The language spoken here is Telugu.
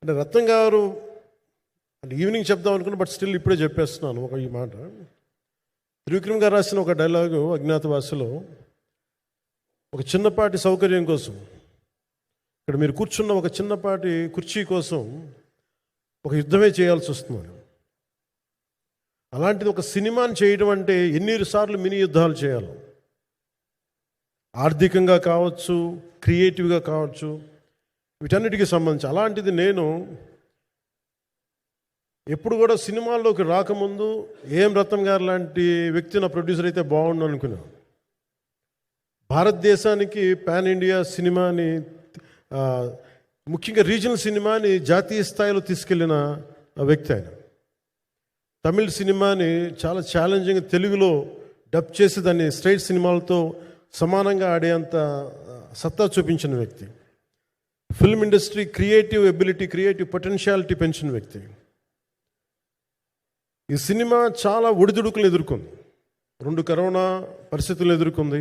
అంటే రత్నం గారు అంటే ఈవినింగ్ చెప్దాం అనుకున్నా, బట్ స్టిల్ ఇప్పుడే చెప్పేస్తున్నాను ఈ మాట. త్రివిక్రమ్ గారు రాసిన ఒక డైలాగు అజ్ఞాతవాసిలో, ఒక చిన్నపాటి సౌకర్యం కోసం, ఇక్కడ మీరు కూర్చున్న ఒక చిన్నపాటి కుర్చీ కోసం ఒక యుద్ధమే చేయాల్సి వస్తుంది. అలాంటిది ఒక సినిమాని చేయడం అంటే ఎన్నిసార్లు మినీ యుద్ధాలు చేయాలి, ఆర్థికంగా కావచ్చు, క్రియేటివ్గా కావచ్చు, వీటన్నిటికీ సంబంధించి. అలాంటిది నేను ఎప్పుడు కూడా సినిమాల్లోకి రాకముందు ఏం రత్నం గారు లాంటి వ్యక్తి నా ప్రొడ్యూసర్ అయితే బాగుండు అనుకున్నాను. భారతదేశానికి పాన్ ఇండియా సినిమాని, ముఖ్యంగా రీజనల్ సినిమాని జాతీయ స్థాయిలో తీసుకెళ్ళిన వ్యక్తి ఆయన. తమిళ సినిమాని చాలా ఛాలెంజింగ్ తెలుగులో డబ్ చేసి దాన్ని స్ట్రైట్ సినిమాలతో సమానంగా ఆడేంత సత్తా చూపించిన వ్యక్తి. Film industry creative ability, creative potentiality పెంచిన వ్యక్తి. ఈ సినిమా చాలా ఒడిదుడుకులు ఎదుర్కొంది, 2 కరోనా పరిస్థితులు ఎదుర్కొంది.